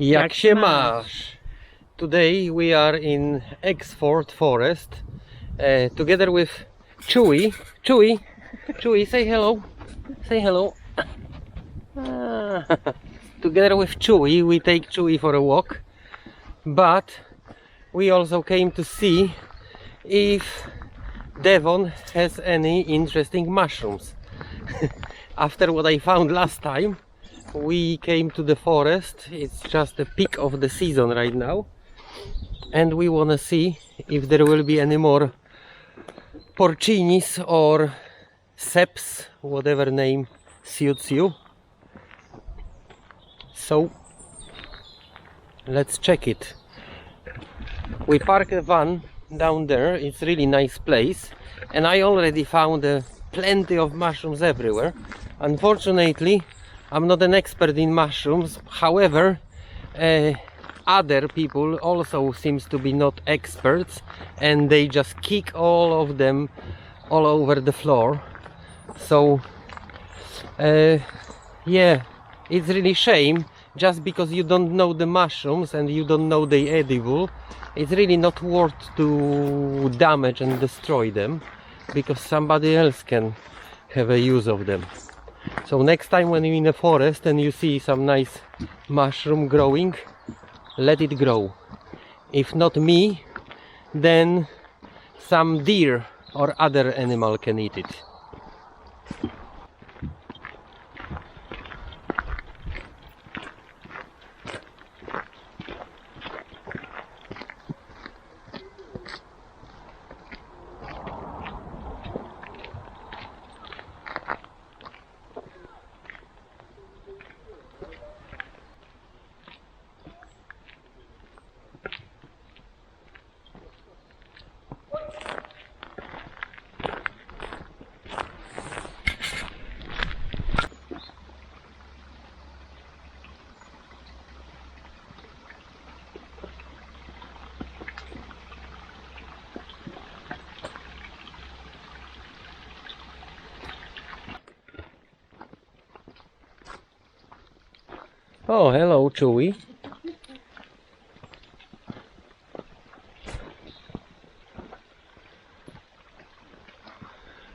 Jak się masz? Today we are in Eggesford forest together with Chewy. Chewy, say hello. Say hello. Together with Chewy, we take Chewy for a walk, but we also came to see if Devon has any interesting mushrooms. After what I found last time, we came to the forest. It's just the peak of the season right now, and we want to see if there will be any more porcinis or seps, whatever name suits you. So let's check it. We parked a van down there. It's really nice place, and I already found plenty of mushrooms everywhere. Unfortunately, I'm not an expert in mushrooms. However, other people also seems to be not experts, and they just kick all of them all over the floor. So yeah, it's really shame. Just because you don't know the mushrooms and you don't know they edible, it's really not worth to damage and destroy them, because somebody else can have a use of them. So next time when you're in a forest and you see some nice mushroom growing, let it grow. If not me, then some deer or other animal can eat it. Oh, hello, Chewy.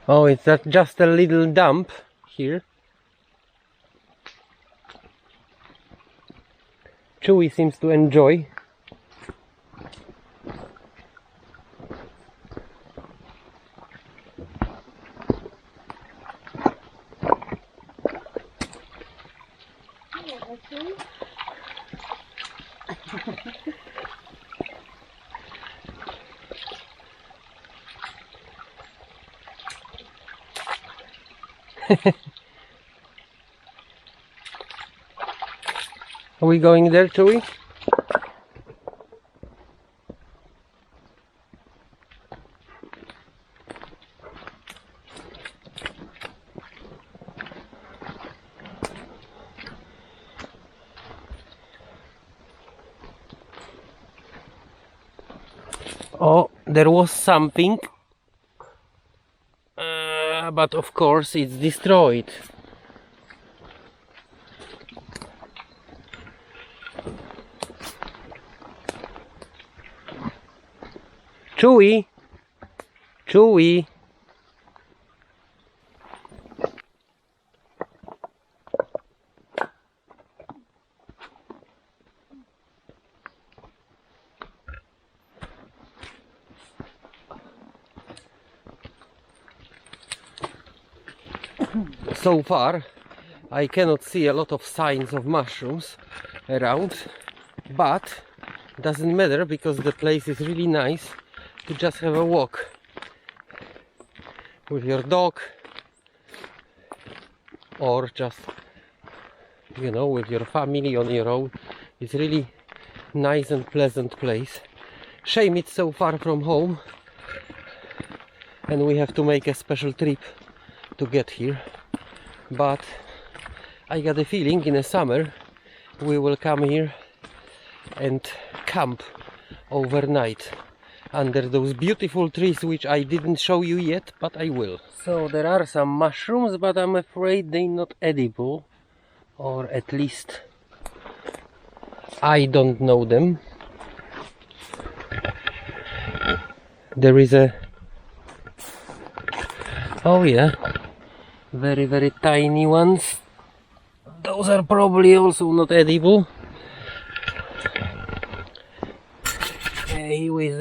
Oh, it's just a little dump here. Chewy seems to enjoy. Are we going there, Chewy? Oh, there was something, but of course it's destroyed. Chewy, Chewy. So far I cannot see a lot of signs of mushrooms around, but doesn't matter, because the place is really nice to just have a walk with your dog, or just, you know, with your family on your own. It's really nice and pleasant place. Shame it's so far from home and we have to make a special trip to get here, but I got a feeling in the summer we will come here and camp overnight under those beautiful trees, which I didn't show you yet, but I will. So there are some mushrooms, but I'm afraid they're not edible, or at least I don't know them. There is a... oh yeah, very very tiny ones. Those are probably also not edible.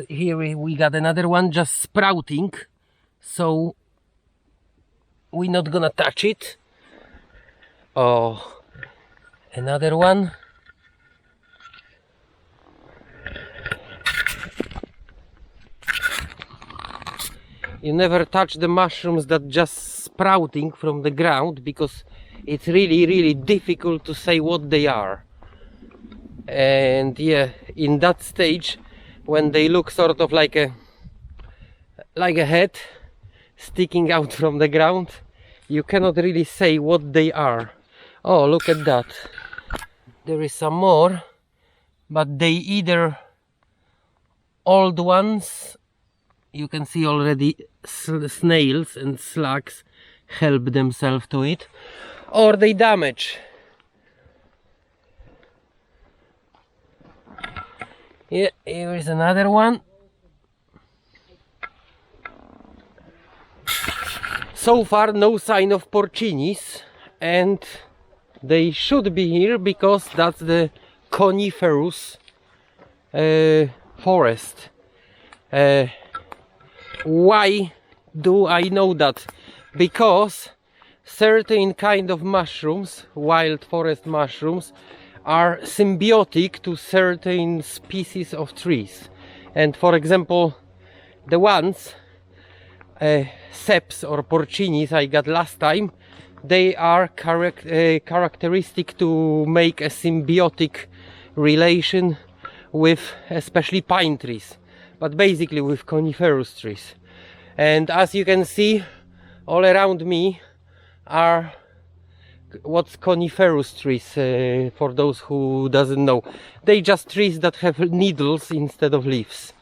Here we got another one just sprouting, so we're not gonna touch it. Oh, another one. You never touch the mushrooms that just sprouting from the ground, because it's really difficult to say what they are. And yeah, in that stage, when they look sort of like a head sticking out from the ground, you cannot really say what they are. Oh, look at that. There is some more, but they either old ones, you can see already snails and slugs help themselves to it, or they damage. Yeah, here is another one. So far no sign of porcinis, and they should be here because that's the coniferous forest. Why do I know that? Because certain kind of mushrooms, wild forest mushrooms, are symbiotic to certain species of trees. And for example, the ones ceps or porcinis I got last time, they are characteristic to make a symbiotic relation with especially pine trees, but basically with coniferous trees. And as you can see, all around me are what's coniferous trees, for those who doesn't know. They just trees that have needles instead of leaves.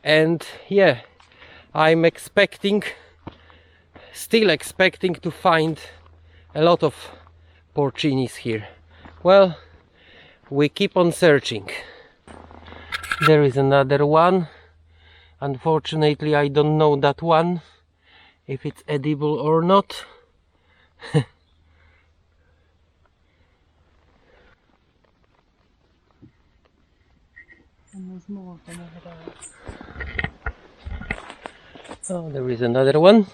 And yeah, I'm still expecting to find a lot of porcinis here. Well, we keep on searching. There is another one. Unfortunately, I don't know that one, if it's edible or not. And there's more of them over there. Oh, there is another one.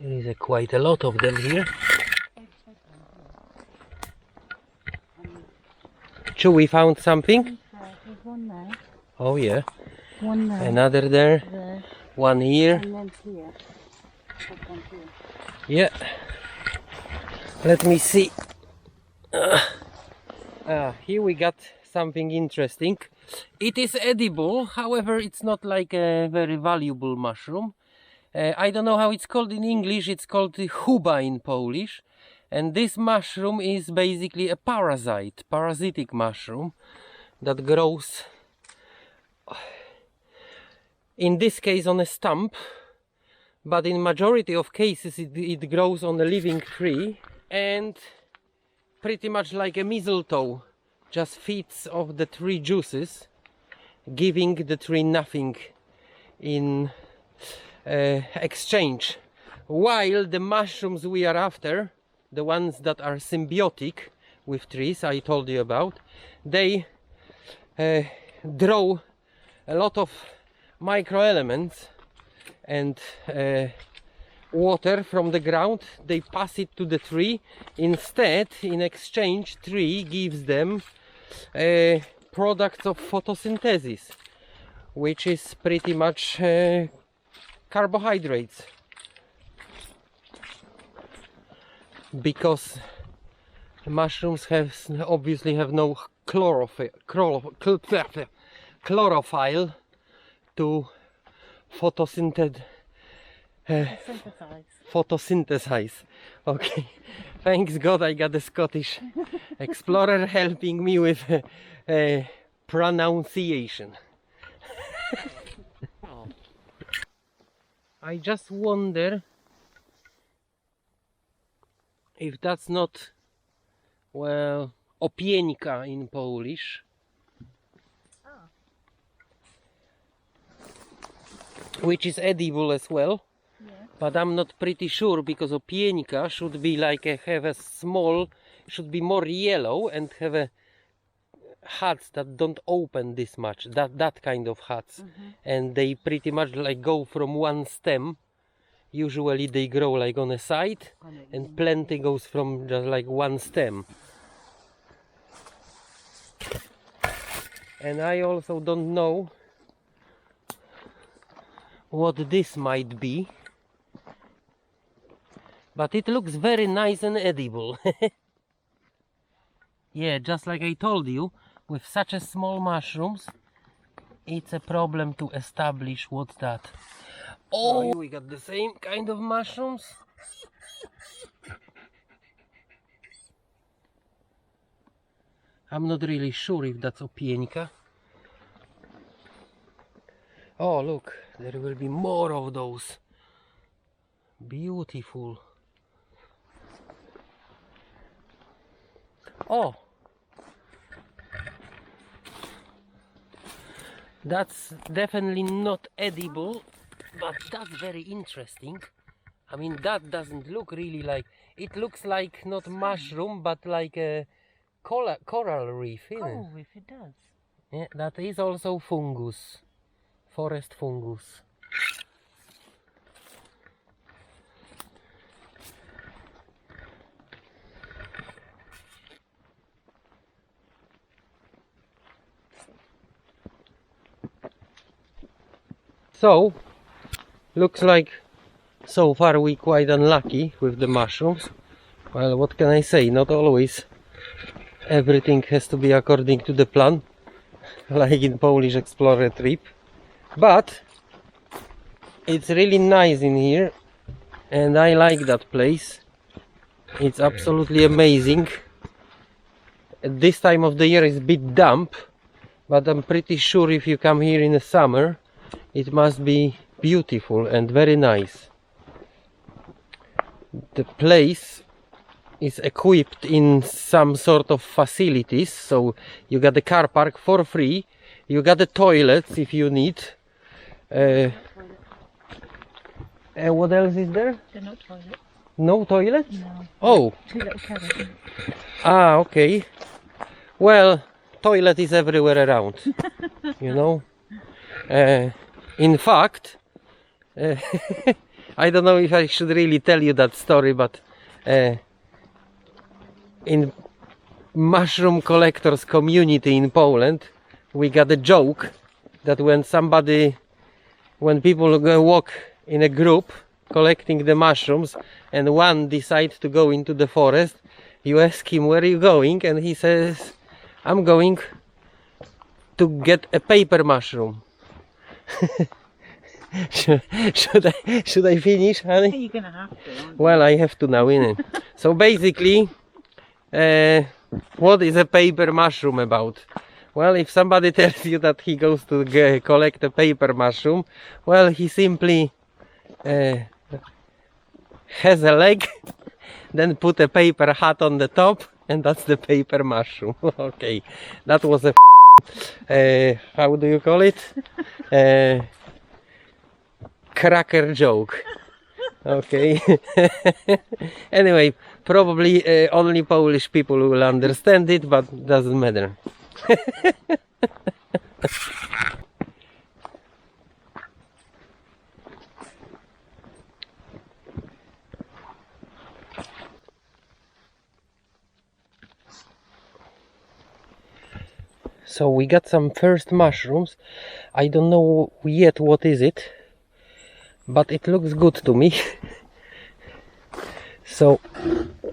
There is quite a lot of them here. So we found something? There's one there. Oh yeah. One there. Another there. There. One here. And then here. One here. Yeah. Let me see. Here we got something interesting. It is edible, however it's not like a very valuable mushroom. I don't know how it's called in English. It's called chuba in Polish. And this mushroom is basically a parasitic mushroom that grows, in this case, on a stump, but in majority of cases it grows on a living tree, and pretty much like a mistletoe, just feeds off the tree juices, giving the tree nothing in exchange. While the mushrooms we are after, the ones that are symbiotic with trees I told you about, they draw a lot of microelements and water from the ground. They pass it to the tree. Instead, in exchange, tree gives them products of photosynthesis, which is pretty much carbohydrates, because mushrooms obviously have no chlorophyll to photosynthesize. Okay, thanks God I got a Scottish explorer helping me with pronunciation. I just wonder if that's not, well, opieńka in Polish. Which is edible as well. Yeah. But I'm not pretty sure, because opieńka should be like have a small, should be more yellow and have a hearts that don't open this much, that kind of hearts. And they pretty much like go from one stem. Usually they grow like on a side, and plenty goes from just like one stem. And I also don't know what this might be, but it looks very nice and edible. Yeah, just like I told you, with such a small mushrooms, it's a problem to establish what's that. Oh, we got the same kind of mushrooms. I'm not really sure if that's opieńka. Oh, look, there will be more of those. Beautiful. Oh, that's definitely not edible, but that's very interesting. I mean, that doesn't look really like, it looks like not mushroom, but like a coral reef, isn't it? Coral reef, it does. Yeah, that is also fungus, forest fungus. So, looks like so far we quite unlucky with the mushrooms. Well, what can I say? Not always everything has to be according to the plan, like in Polish Explorer trip. But it's really nice in here, and I like that place. It's absolutely amazing. At this time of the year it's a bit damp, but I'm pretty sure if you come here in the summer, it must be beautiful and very nice. The place is equipped in some sort of facilities, so you got the car park for free, you got the toilets if you need. What else is there? They're not toilets. No toilets? No. Oh. Two little cabins. Ah, okay. Well, toilet is everywhere around, you know. In fact, I don't know if I should really tell you that story, but in mushroom collectors community in Poland, we got a joke that when people go walk in a group collecting the mushrooms, and one decides to go into the forest, you ask him, where are you going? And he says, I'm going to get a paper mushroom. should I finish, honey? You're gonna have to. Well, I have to now, innit? So basically, what is a paper mushroom about? Well, if somebody tells you that he goes to collect a paper mushroom, well, he simply has a leg, then put a paper hat on the top, and that's the paper mushroom. Okay, that was a how do you call it? Cracker joke. Okay. Anyway, probably only Polish people will understand it, but doesn't matter. So we got some first mushrooms. I don't know yet what is it, but it looks good to me. So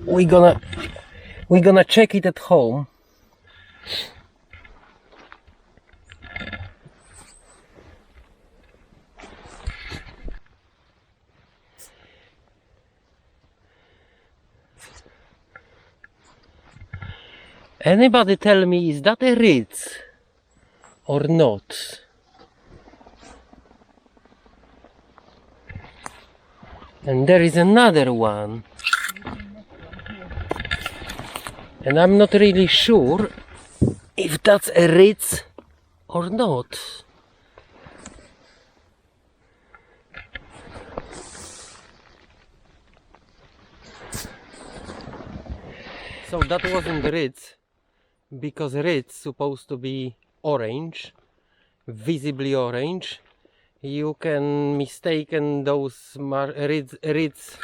we're gonna check it at home. Anybody tell me, is that a Ritz? or not. And there is another one. And I'm not really sure if that's a Ritz or not. So that wasn't Ritz, because Ritz supposed to be orange, visibly orange. You can mistaken those Ritz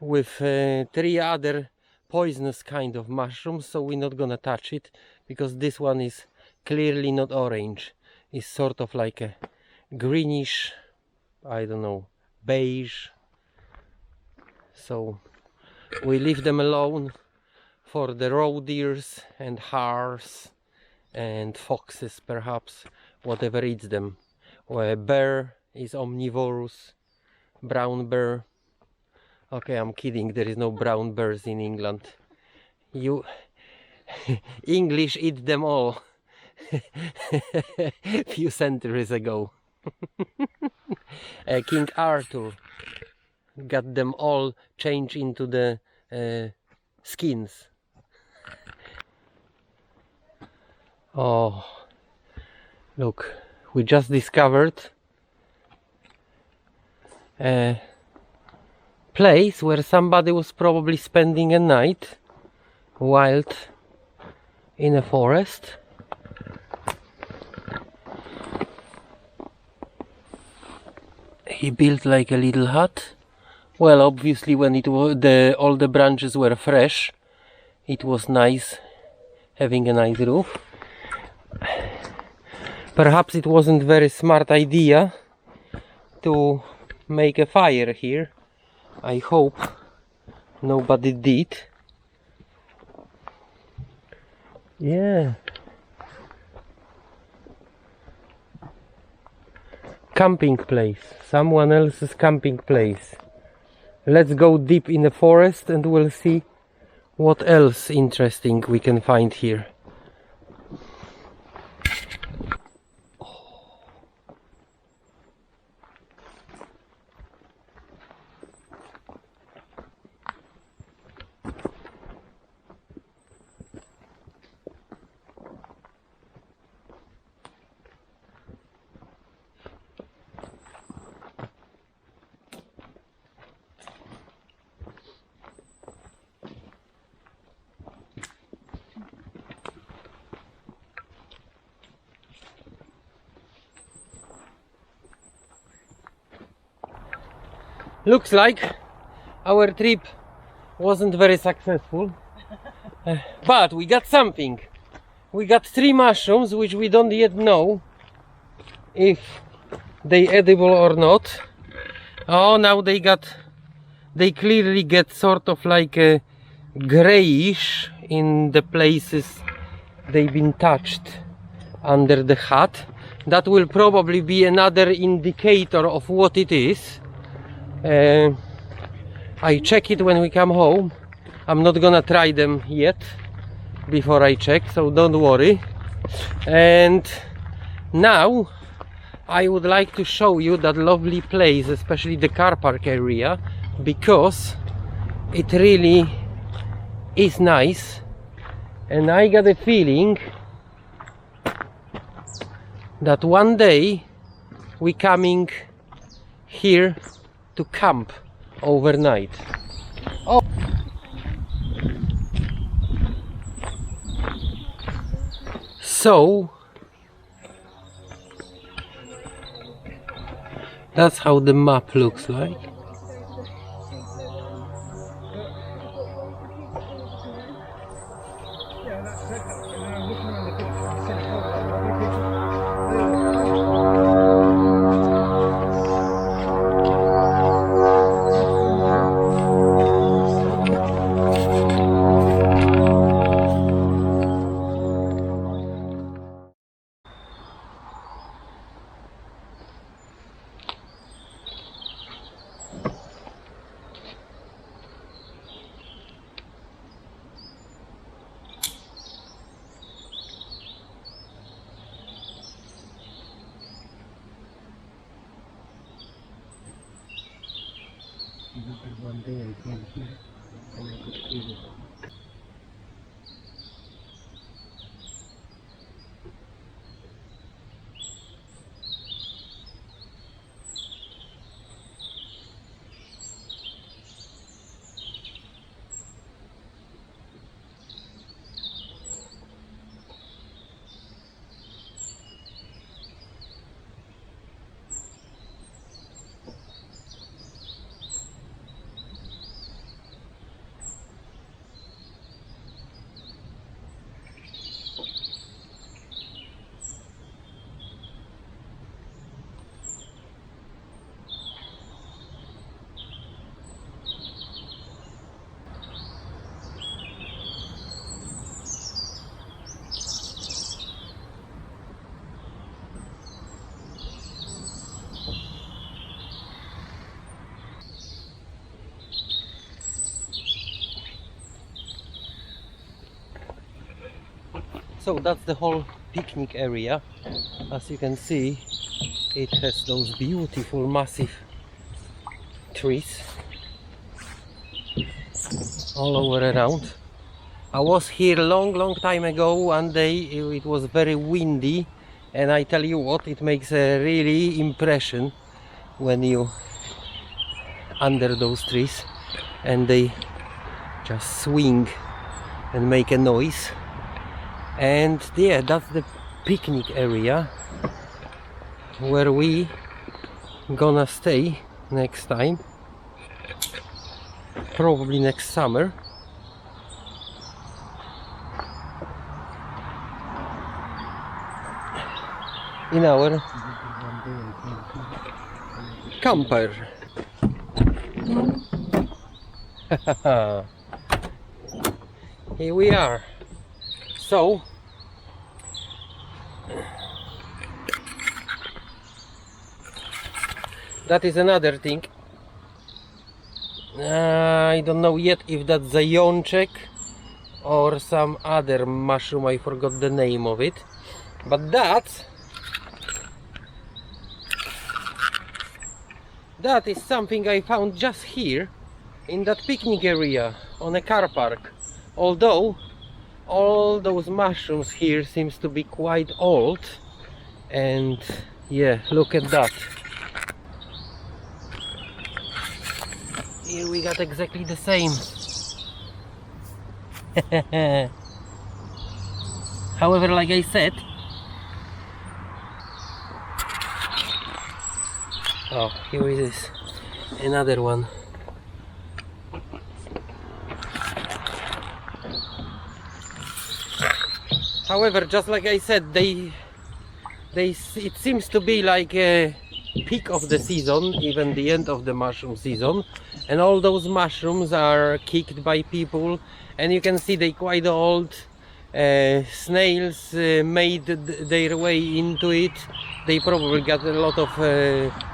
with 3 other poisonous kind of mushrooms, so we're not gonna touch it, because this one is clearly not orange. It's sort of like a greenish, I don't know, beige. So we leave them alone for the roe deers and hares and foxes, perhaps, whatever eats them. Or bear is omnivorous, brown bear. Okay, I'm kidding, there is no brown bears in England. You English eat them all few centuries ago. King Arthur got them all changed into the skins. Oh, look, we just discovered a place where somebody was probably spending a night wild in a forest. He built like a little hut. Well, obviously when it was all the branches were fresh, it was nice having a nice roof. Perhaps it wasn't very smart idea to make a fire here. I hope nobody did. Yeah. Camping place. Someone else's camping place. Let's go deep in the forest and we'll see what else interesting we can find here. Looks like our trip wasn't very successful, but we got something. We got 3 mushrooms which we don't yet know if they edible or not. Oh, now they clearly get sort of like a grayish in the places they've been touched under the hut. That will probably be another indicator of what it is. I check it when we come home. I'm not gonna try them yet before I check, so don't worry. And now I would like to show you that lovely place, especially the car park area, because it really is nice. And I got a feeling that one day we coming here to camp overnight. Oh, so that's how the map looks like. One day I came here and I could feel it. So that's the whole picnic area. As you can see, it has those beautiful massive trees all over around. I was here long time ago. One day it was very windy, and I tell you what, it makes a really impression when you under those trees and they just swing and make a noise. And yeah, that's the picnic area where we gonna stay next time, probably next summer. In our camper. Here we are. So that is another thing. I don't know yet if that's zajączek or some other mushroom. I forgot the name of it, but that is something I found just here in that picnic area on a car park. Although all those mushrooms here seems to be quite old, and yeah, look at that. Here we got exactly the same. However, like I said, oh, here it is, another one. However, just like I said, it seems to be like a peak of the season, even the end of the mushroom season, and all those mushrooms are kicked by people, and you can see they quite old. Snails made their way into it. They probably got a lot of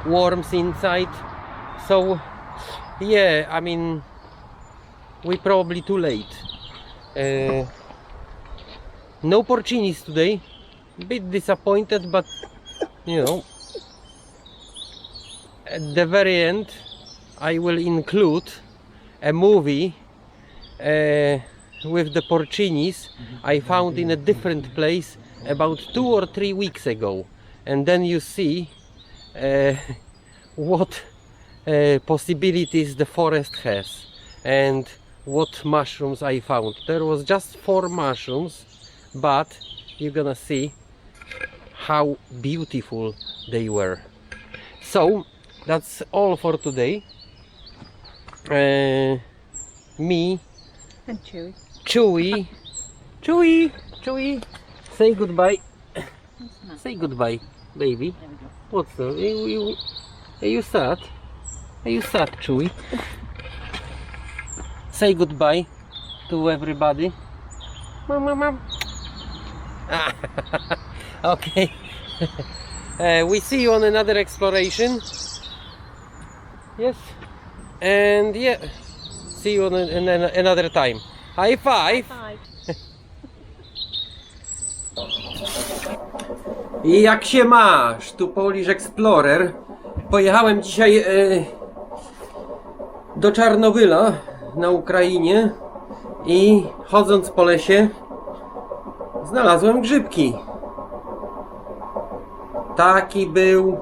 worms inside. So yeah, I mean, we're probably too late. No porcinis today. A bit disappointed, but you know, at the very end I will include a movie with the porcinis I found in a different place about 2 or 3 weeks ago, and then you see what possibilities the forest has and what mushrooms I found. There was just 4 mushrooms, but you're gonna see how beautiful they were. So that's all for today. Me And Chewy. Chewy, say goodbye. Nice. Say goodbye, baby. There we go. What's the? Are you sad? Are you sad, Chewy? Say goodbye to everybody. Mom. Okay. We see you on another exploration. Yes. And yeah, see you on another time. High five. Bye. I jak się masz? Tu Polish Explorer. Pojechałem dzisiaj do Czarnobyla na Ukrainie i chodząc po lesie znalazłem grzybki. Taki był,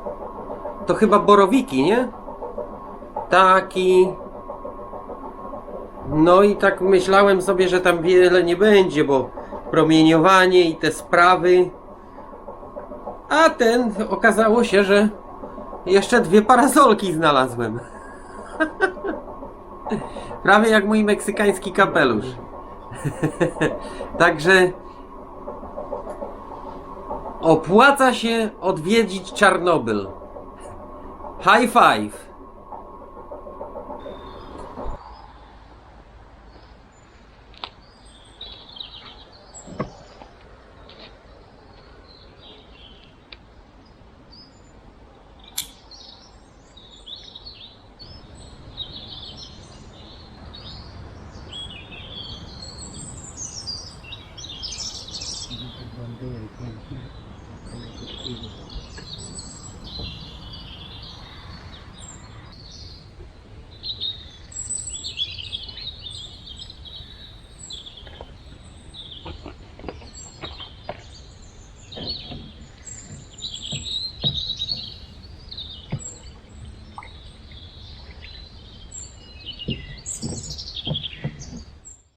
to chyba borowiki, nie? Taki. No i tak myślałem sobie, że tam wiele nie będzie, bo promieniowanie i te sprawy. A ten okazało się, że jeszcze 2 parasolki znalazłem. Prawie jak mój meksykański kapelusz. Także opłaca się odwiedzić Czarnobyl. High five!